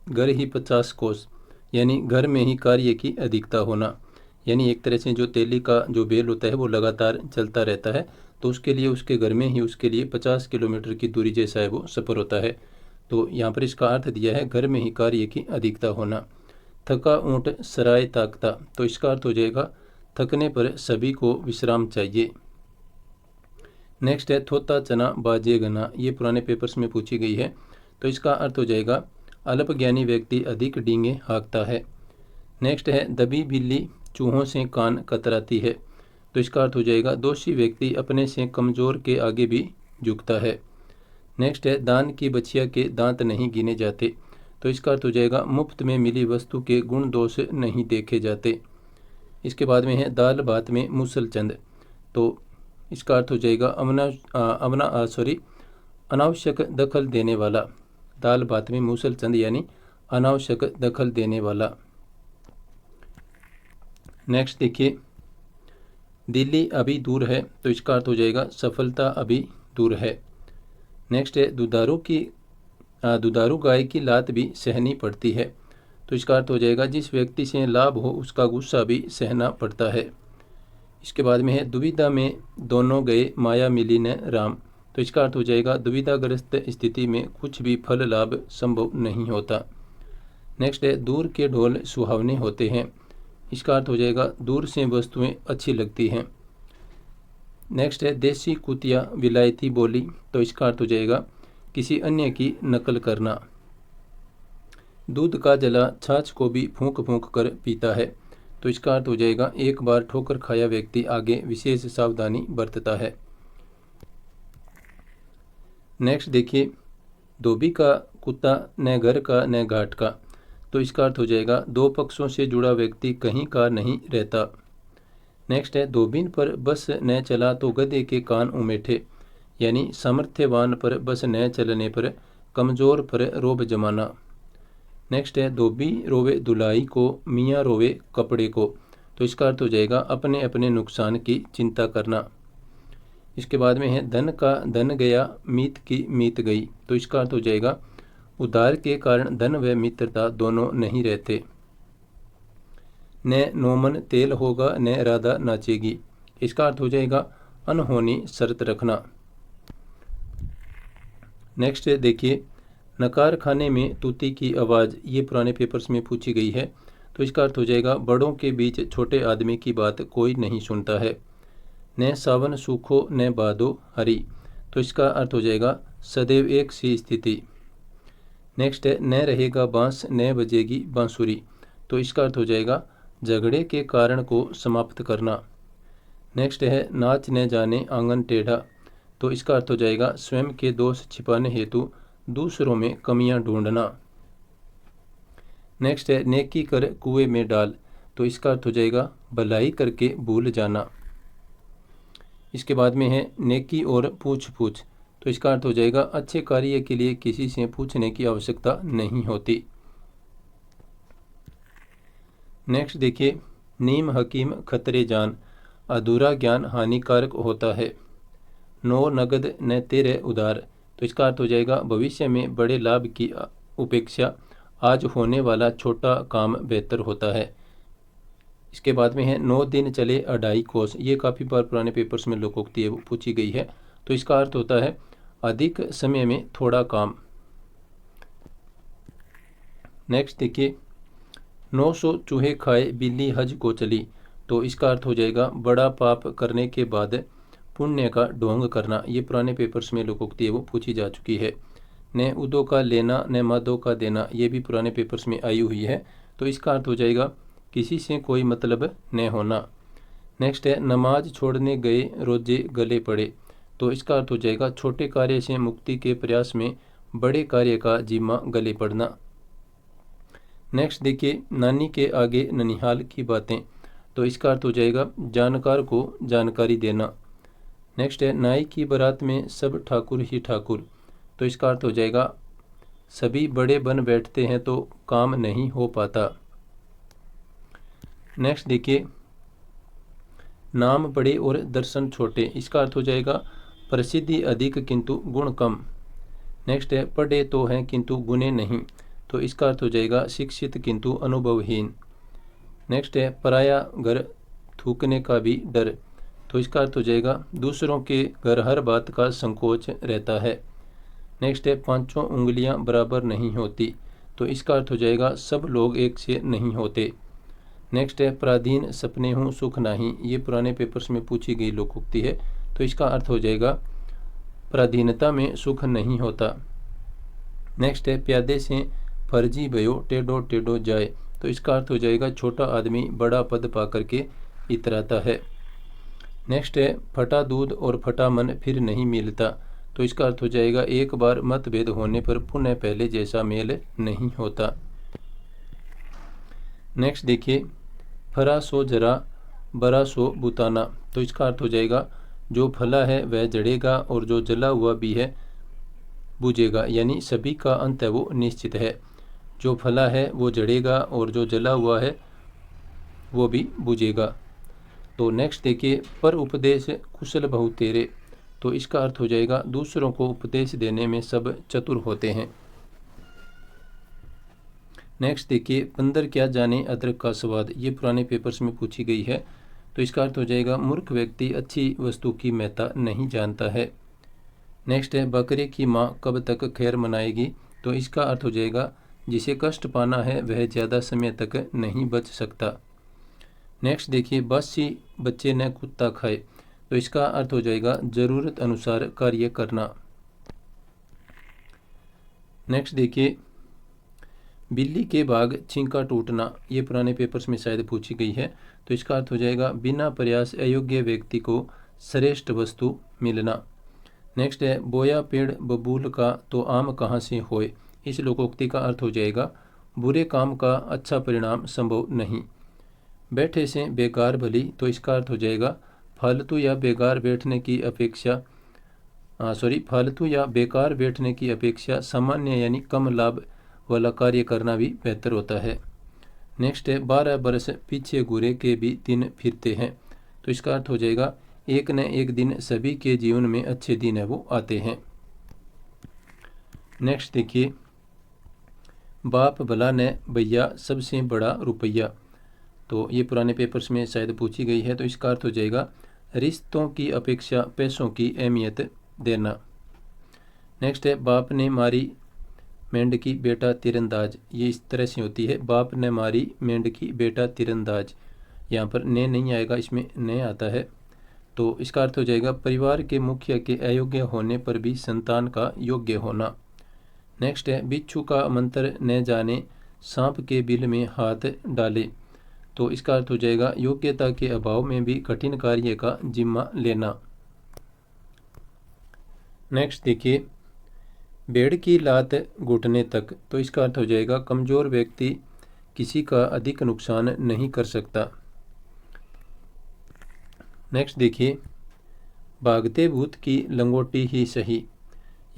घर ही 50 कोस, यानी घर में ही कार्य की अधिकता होना। यानी एक तरह से जो तेली का जो बेल होता है वो लगातार चलता रहता है, तो उसके लिए उसके घर में ही उसके लिए 50 किलोमीटर की दूरी जैसा है वो सफ़र होता है। तो यहाँ पर इसका अर्थ दिया है घर में ही कार्य की अधिकता होना। थका ऊँट सराय ताकता, तो इसका अर्थ हो जाएगा थकने पर सभी को विश्राम चाहिए। नेक्स्ट है थोता चना बाजे गना, ये पुराने पेपर्स में पूछी गई है, तो इसका अर्थ हो जाएगा अल्पज्ञानी व्यक्ति अधिक डींगे हाँकता है। नेक्स्ट है दबी बिल्ली चूहों से कान कतराती है, तो इसका अर्थ हो जाएगा दोषी व्यक्ति अपने से कमज़ोर के आगे भी झुकता है। नेक्स्ट है दान की बछिया के दांत नहीं गिने जाते, तो इसका अर्थ हो जाएगा मुफ्त में मिली वस्तु के गुण दोष नहीं देखे जाते। इसके बाद में है दाल भात में मुसलचंद, तो इसका अर्थ हो जाएगा अनावश्यक दखल देने वाला। दाल भात में मुसलचंद यानी अनावश्यक दखल देने वाला। नेक्स्ट देखिए, दिल्ली अभी दूर है, तो इसका अर्थ हो जाएगा सफलता अभी दूर है। नेक्स्ट है दुधारू गाय की लात भी सहनी पड़ती है, तो इसका अर्थ हो जाएगा जिस व्यक्ति से लाभ हो उसका गुस्सा भी सहना पड़ता है। इसके बाद में है दुविधा में दोनों गए माया मिली न राम, तो इसका अर्थ हो जाएगा दुविधाग्रस्त स्थिति में कुछ भी फल लाभ संभव नहीं होता। नेक्स्ट है दूर के ढोल सुहावने होते हैं, इसका अर्थ हो जाएगा दूर से वस्तुएं अच्छी लगती हैं। नेक्स्ट है देसी कुतिया विलायती बोली, तो इसका अर्थ हो जाएगा किसी अन्य की नकल करना। दूध का जला छाछ को भी फूंक फूंक कर पीता है, तो इसका अर्थ हो जाएगा एक बार ठोकर खाया व्यक्ति आगे विशेष सावधानी बरतता है। नेक्स्ट देखिए, धोबी का कुत्ता न घर का न घाट का, तो इसका अर्थ हो जाएगा दो पक्षों से जुड़ा व्यक्ति कहीं का नहीं रहता। नेक्स्ट है धोबिन पर बस न चला तो गधे के कान उमेठे, यानी सामर्थ्यवान पर बस न चलने पर कमज़ोर पर रोब जमाना। नेक्स्ट है धोबी रोवे धुलाई को मियाँ रोवे कपड़े को, तो इसका अर्थ हो जाएगा अपने अपने नुकसान की चिंता करना। इसके बाद में है धन का धन गया मीत की मीत गई, तो इसका अर्थ हो जाएगा उधार के कारण धन व मित्रता दोनों नहीं रहते। न नोमन तेल होगा न राधा नाचेगी, इसका अर्थ हो जाएगा अनहोनी शर्त रखना। नेक्स्ट देखिए, नकार खाने में तूती की आवाज़, ये पुराने पेपर्स में पूछी गई है, तो इसका अर्थ हो जाएगा बड़ों के बीच छोटे आदमी की बात कोई नहीं सुनता है। न सावन सूखो न बादो हरी, तो इसका अर्थ हो जाएगा सदैव एक सी स्थिति। नेक्स्ट है न रहेगा बांस न बजेगी बांसुरी, तो इसका अर्थ हो जाएगा झगड़े के कारण को समाप्त करना। नेक्स्ट है नाच न जाने आंगन टेढ़ा, तो इसका अर्थ हो जाएगा स्वयं के दोष छिपाने हेतु दूसरों में कमियां ढूंढना। नेक्स्ट है नेकी कर कुएं में डाल, तो इसका अर्थ हो जाएगा भलाई करके भूल जाना। इसके बाद में है नेकी और पूछ पूछ, तो इसका अर्थ हो जाएगा अच्छे कार्य के लिए किसी से पूछने की आवश्यकता नहीं होती। नेक्स्ट देखिए, नीम हकीम खतरे जान, अधूरा ज्ञान हानिकारक होता है। नो नगद न तेरे उधार, तो इसका अर्थ हो जाएगा भविष्य में बड़े लाभ की उपेक्षा आज होने वाला छोटा काम बेहतर होता है। इसके बाद में है 9 दिन चले 2.5 कोस, ये काफ़ी बार पुराने पेपर्स में लोकोक्ति है वो पूछी गई है, तो इसका अर्थ होता है अधिक समय में थोड़ा काम। नेक्स्ट देखिए, 900 चूहे खाए बिल्ली हज को चली, तो इसका अर्थ हो जाएगा बड़ा पाप करने के बाद पुण्य का ढोंग करना। ये पुराने पेपर्स में लोकोक्ति है वो पूछी जा चुकी है। न उदो का लेना न मादो का देना, ये भी पुराने पेपर्स में आई हुई है, तो इसका अर्थ हो जाएगा किसी से कोई मतलब न होना। नेक्स्ट है नमाज छोड़ने गए रोजे गले पड़े, तो इसका अर्थ हो जाएगा छोटे कार्य से मुक्ति के प्रयास में बड़े कार्य का जिम्मा गले पड़ना। नेक्स्ट देखिए, नानी के आगे ननिहाल की बातें, तो इसका अर्थ हो जाएगा जानकार को जानकारी देना। नेक्स्ट है नाई की बारात में सब ठाकुर ही ठाकुर, तो इसका अर्थ हो जाएगा सभी बड़े बन बैठते हैं तो काम नहीं हो पाता। नेक्स्ट देखिए, नाम बड़े और दर्शन छोटे, इसका अर्थ हो जाएगा प्रसिद्धि अधिक किंतु गुण कम। नेक्स्ट है पढ़े तो हैं किंतु गुने नहीं, तो इसका अर्थ हो जाएगा शिक्षित किंतु अनुभवहीन। नेक्स्ट है पराया घर थूकने का भी डर, तो इसका अर्थ हो जाएगा दूसरों के घर हर बात का संकोच रहता है। नेक्स्ट है पांचों उंगलियां बराबर नहीं होती, तो इसका अर्थ हो जाएगा सब लोग एक से नहीं होते। नेक्स्ट है पराधीन सपने हूँ सुख नहीं, ये पुराने पेपर्स में पूछी गई लोकोक्ति है, तो इसका अर्थ हो जाएगा पराधीनता में सुख नहीं होता। नेक्स्ट है प्यादे से फर्जी भयो टेढ़ो टेढ़ो जाए, तो इसका अर्थ हो जाएगा छोटा आदमी बड़ा पद पा करके इतराता है। नेक्स्ट है फटा दूध और फटा मन फिर नहीं मिलता, तो इसका अर्थ हो जाएगा एक बार मतभेद होने पर पुनः पहले जैसा मेल नहीं होता। नेक्स्ट देखिए फरा सो जरा बरा सो बुताना, तो इसका अर्थ हो जाएगा जो फला है वह जड़ेगा और जो जला हुआ भी है बुझेगा, यानी सभी का अंत है वो निश्चित है। जो फला है वो जड़ेगा और जो जला हुआ है वो भी बुझेगा। तो नेक्स्ट देखिए पर उपदेश कुशल बहु तेरे, तो इसका अर्थ हो जाएगा दूसरों को उपदेश देने में सब चतुर होते हैं। नेक्स्ट देखिए बंदर क्या जाने अदरक का स्वाद, ये पुराने पेपर्स में पूछी गई है, तो इसका अर्थ हो जाएगा मूर्ख व्यक्ति अच्छी वस्तु की महत्ता नहीं जानता है। नेक्स्ट है बकरे की माँ कब तक खैर मनाएगी, तो इसका अर्थ हो जाएगा जिसे कष्ट पाना है वह ज़्यादा समय तक नहीं बच सकता। नेक्स्ट देखिए बासी बच्चे न कुत्ता खाए, तो इसका अर्थ हो जाएगा ज़रूरत अनुसार कार्य करना। नेक्स्ट देखिए बिल्ली के भाग छींका टूटना, ये पुराने पेपर्स में शायद पूछी गई है, तो इसका अर्थ हो जाएगा बिना प्रयास अयोग्य व्यक्ति को श्रेष्ठ वस्तु मिलना। नेक्स्ट है बोया पेड़ बबूल का तो आम कहाँ से होए, इस लोकोक्ति का अर्थ हो जाएगा बुरे काम का अच्छा परिणाम संभव नहीं। बैठे से बेकार भली, तो इसका अर्थ हो जाएगा फालतू या बेकार बैठने की अपेक्षा फालतू या बेकार बैठने की अपेक्षा सामान्य यानी कम लाभ वाला कार्य करना भी बेहतर होता है। नेक्स्ट है 12 बरस पीछे घूरे के भी दिन फिरते हैं, तो इसका अर्थ हो जाएगा एक न एक दिन सभी के जीवन में अच्छे दिन है वो आते हैं। नेक्स्ट देखिए बाप भला न भैया सबसे बड़ा रुपया, तो ये पुराने पेपर्स में शायद पूछी गई है, तो इसका अर्थ हो जाएगा रिश्तों की अपेक्षा पैसों की अहमियत देना। नेक्स्ट है बाप ने मारी मेंढकी बेटा तीरंदाज, ये इस तरह से होती है बाप ने मारी मेंढकी बेटा तीरंदाज, यहाँ पर ने नहीं आएगा, इसमें ने आता है, तो इसका अर्थ हो जाएगा परिवार के मुखिया के अयोग्य होने पर भी संतान का योग्य होना। नेक्स्ट है बिच्छू का मंत्र न जाने सांप के बिल में हाथ डाले, तो इसका अर्थ हो जाएगा योग्यता के अभाव में भी कठिन कार्य का जिम्मा लेना। नेक्स्ट देखिए भेड़ की लात घुटने तक, तो इसका अर्थ हो जाएगा कमज़ोर व्यक्ति किसी का अधिक नुकसान नहीं कर सकता। नेक्स्ट देखिए भागते भूत की लंगोटी ही सही,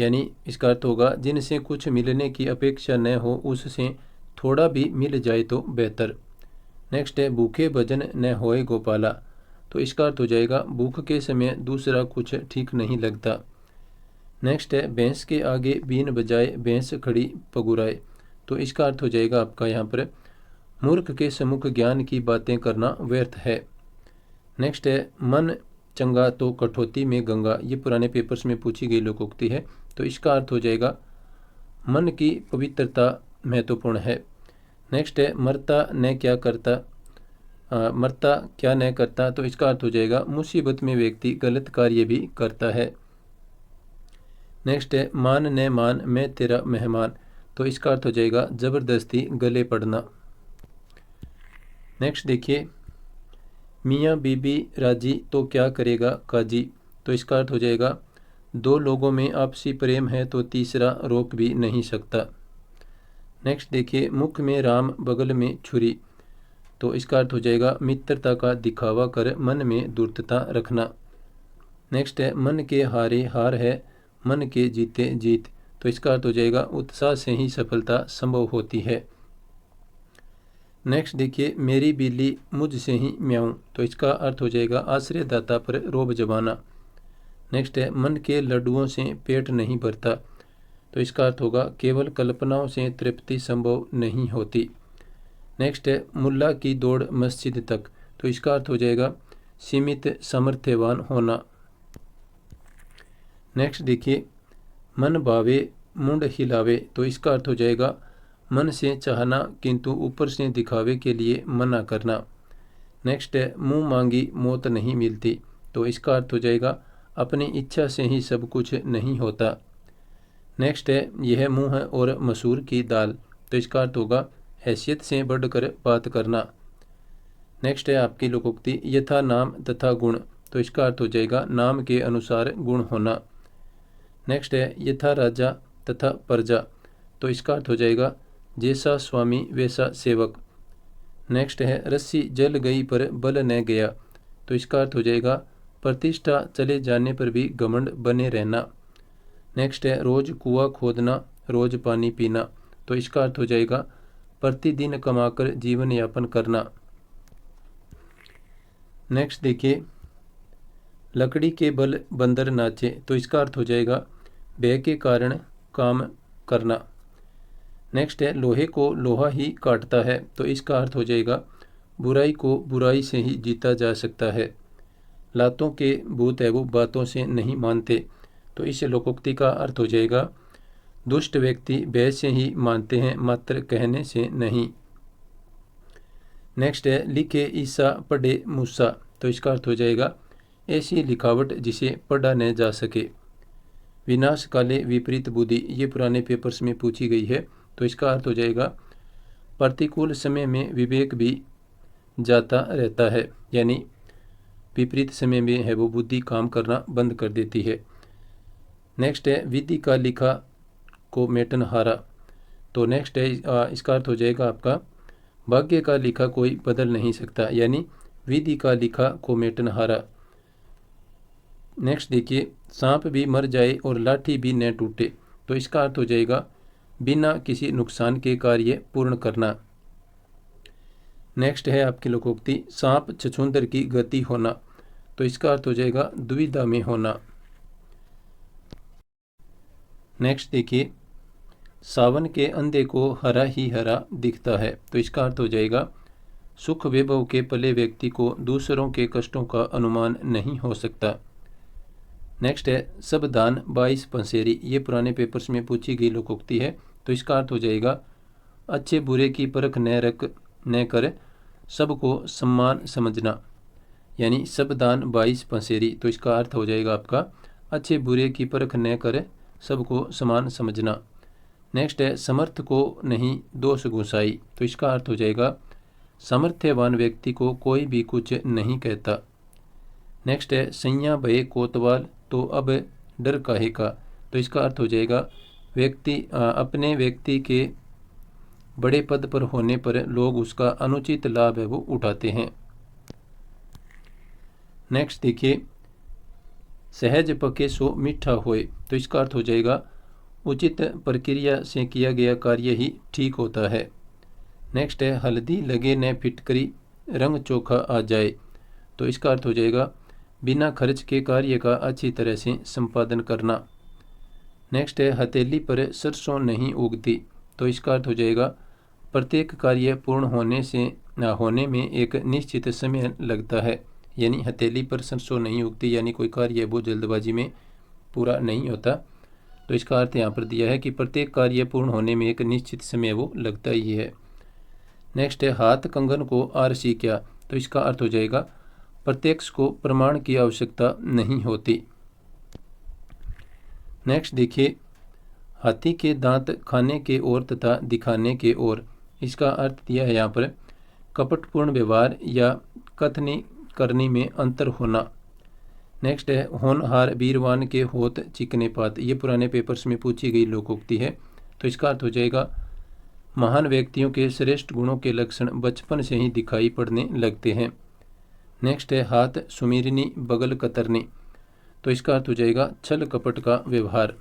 यानी इसका अर्थ होगा जिनसे कुछ मिलने की अपेक्षा न हो उससे थोड़ा भी मिल जाए तो बेहतर। नेक्स्ट है भूखे भजन न होए गोपाला, तो इसका अर्थ हो जाएगा भूख के समय दूसरा कुछ ठीक नहीं लगता। नेक्स्ट है भैंस के आगे बीन बजाए भैंस खड़ी पगुराए, तो इसका अर्थ हो जाएगा आपका यहाँ पर मूर्ख के सम्मुख ज्ञान की बातें करना व्यर्थ है। नेक्स्ट है मन चंगा तो कठौती में गंगा, ये पुराने पेपर्स में पूछी गई लोकोक्ति है, तो इसका अर्थ हो जाएगा मन की पवित्रता महत्वपूर्ण है। नेक्स्ट है मरता क्या न करता, तो इसका अर्थ हो जाएगा मुसीबत में व्यक्ति गलत कार्य भी करता है। नेक्स्ट है मान न मान मैं तेरा मेहमान, तो इसका अर्थ हो जाएगा ज़बरदस्ती गले पड़ना। नेक्स्ट देखिए मियाँ बीबी राजी तो क्या करेगा काजी, तो इसका अर्थ हो जाएगा दो लोगों में आपसी प्रेम है तो तीसरा रोक भी नहीं सकता। नेक्स्ट देखिए मुख में राम बगल में छुरी, तो इसका अर्थ हो जाएगा मित्रता का दिखावा कर मन में दूरता रखना। नेक्स्ट है मन के हारे हार है मन के जीते जीत, तो इसका अर्थ हो जाएगा उत्साह से ही सफलता संभव होती है। नेक्स्ट देखिए मेरी बिल्ली मुझसे ही म्याऊं, तो इसका अर्थ हो जाएगा आश्रयदाता पर रोब जमाना। नेक्स्ट है मन के लड्डुओं से पेट नहीं भरता, तो इसका अर्थ होगा केवल कल्पनाओं से तृप्ति संभव नहीं होती। नेक्स्ट है मुल्ला की दौड़ मस्जिद तक, तो इसका अर्थ हो जाएगा सीमित सामर्थ्यवान होना। नेक्स्ट देखिए मन भावे मुंड हिलावे, तो इसका अर्थ हो जाएगा मन से चाहना किंतु ऊपर से दिखावे के लिए मना करना। नेक्स्ट है मुंह मांगी मौत नहीं मिलती, तो इसका अर्थ हो जाएगा अपनी इच्छा से ही सब कुछ नहीं होता। नेक्स्ट है यह मुंह और मसूर की दाल, तो इसका अर्थ होगा हैसियत से बढ़कर बात करना। नेक्स्ट है आपकी लोकोक्ति यथा नाम तथा गुण, तो इसका अर्थ हो जाएगा नाम के अनुसार गुण होना। नेक्स्ट है यथा राजा तथा प्रजा, तो इसका अर्थ हो जाएगा जैसा स्वामी वैसा सेवक। नेक्स्ट है रस्सी जल गई पर बल न गया, तो इसका अर्थ हो जाएगा प्रतिष्ठा चले जाने पर भी घमंड बने रहना। नेक्स्ट है रोज कुआं खोदना रोज पानी पीना, तो इसका अर्थ हो जाएगा प्रतिदिन कमाकर जीवन यापन करना। नेक्स्ट देखिए लकड़ी के बल बंदर नाचे, तो इसका अर्थ हो जाएगा भय के कारण काम करना। नेक्स्ट है लोहे को लोहा ही काटता है, तो इसका अर्थ हो जाएगा बुराई को बुराई से ही जीता जा सकता है। लातों के भूत है वो बातों से नहीं मानते, तो इस लोकोक्ति का अर्थ हो जाएगा दुष्ट व्यक्ति भय से ही मानते हैं मात्र कहने से नहीं। नेक्स्ट है लिखे ईसा पढ़े मूसा, तो इसका अर्थ हो जाएगा ऐसी लिखावट जिसे पढ़ा न जा सके। विनाश काले विपरीत बुद्धि, ये पुराने पेपर्स में पूछी गई है, तो इसका अर्थ हो जाएगा प्रतिकूल समय में विवेक भी जाता रहता है, यानी विपरीत समय में है वो बुद्धि काम करना बंद कर देती है। नेक्स्ट है विधि का लिखा को मेटन हारा, तो नेक्स्ट है इसका अर्थ हो जाएगा आपका भाग्य का लिखा कोई बदल नहीं सकता, यानी विधि का लिखा को मेटन हारा। नेक्स्ट देखिए सांप भी मर जाए और लाठी भी न टूटे, तो इसका अर्थ हो जाएगा बिना किसी नुकसान के कार्य पूर्ण करना। नेक्स्ट है आपकी लोकोक्ति सांप छछूंदर की गति होना, तो इसका अर्थ हो जाएगा दुविधा में होना। नेक्स्ट देखिए सावन के अंधे को हरा ही हरा दिखता है, तो इसका अर्थ हो जाएगा सुख वैभव के पले व्यक्ति को दूसरों के कष्टों का अनुमान नहीं हो सकता। नेक्स्ट है सब दान 22 पंसेरी, ये पुराने पेपर्स में पूछी गई लोकोक्ति है, तो इसका अर्थ हो जाएगा अच्छे बुरे की परख न कर सबको सम्मान समझना, यानी सब दान 22 पंसेरी, तो इसका अर्थ हो जाएगा आपका अच्छे बुरे की परख न कर सबको समान समझना। नेक्स्ट है समर्थ को नहीं दोष घुसाई, तो इसका अर्थ हो जाएगा सामर्थ्यवान व्यक्ति को कोई भी कुछ नहीं कहता। नेक्स्ट है सैया भय कोतवाल, तो अब डर काहे का, तो इसका अर्थ हो जाएगा अपने व्यक्ति के बड़े पद पर होने पर लोग उसका अनुचित लाभ है वो उठाते हैं। नेक्स्ट देखिए सहज पके सो मीठा होए, तो इसका अर्थ हो जाएगा उचित प्रक्रिया से किया गया कार्य ही ठीक होता है। नेक्स्ट है हल्दी लगे न फिटकरी रंग चोखा आ जाए, तो इसका अर्थ हो जाएगा बिना खर्च के कार्य का अच्छी तरह से संपादन करना। नेक्स्ट है हथेली पर सरसों नहीं उगती, तो इसका अर्थ हो जाएगा प्रत्येक कार्य पूर्ण होने में एक निश्चित समय लगता है, यानी हथेली पर सरसों नहीं उगती, यानी कोई कार्य वो जल्दबाजी में पूरा नहीं होता, तो इसका अर्थ यहाँ पर दिया है कि प्रत्येक कार्य पूर्ण होने में एक निश्चित समय वो लगता ही है। नेक्स्ट है हाथ कंगन को आरसी क्या, तो इसका अर्थ हो जाएगा प्रत्यक्ष को प्रमाण की आवश्यकता नहीं होती। नेक्स्ट देखिए हाथी के दांत खाने के ओर तथा दिखाने के ओर, इसका अर्थ दिया है यहाँ पर कपटपूर्ण व्यवहार या कथनी करनी में अंतर होना। नेक्स्ट है होनहार वीरवान के होत चिकने पात, ये पुराने पेपर्स में पूछी गई लोकोक्ति है, तो इसका अर्थ हो जाएगा महान व्यक्तियों के श्रेष्ठ गुणों के लक्षण बचपन से ही दिखाई पड़ने लगते हैं। नेक्स्ट है हाथ सुमीरनी बगल कतरनी, तो इसका अर्थ हो जाएगा छल कपट का व्यवहार।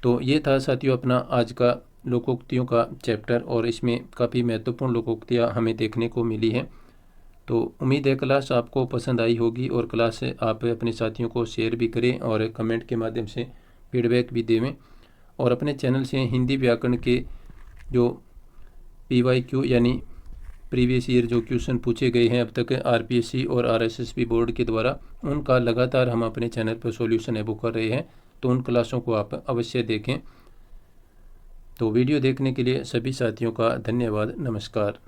तो ये था साथियों अपना आज का लोकोक्तियों का चैप्टर, और इसमें काफ़ी महत्वपूर्ण लोकोक्तियाँ हमें देखने को मिली हैं। तो उम्मीद है क्लास आपको पसंद आई होगी, और क्लास आप अपने साथियों को शेयर भी करें और कमेंट के माध्यम से फीडबैक भी देवें और अपने चैनल से हिंदी व्याकरण के जो PYQ यानी प्रीवियस ईयर जो क्वेश्चन पूछे गए हैं अब तक RPSC और RSSB बोर्ड के द्वारा, उनका लगातार हम अपने चैनल पर सॉल्यूशन है वो कर रहे हैं, तो उन क्लासों को आप अवश्य देखें। तो वीडियो देखने के लिए सभी साथियों का धन्यवाद। नमस्कार।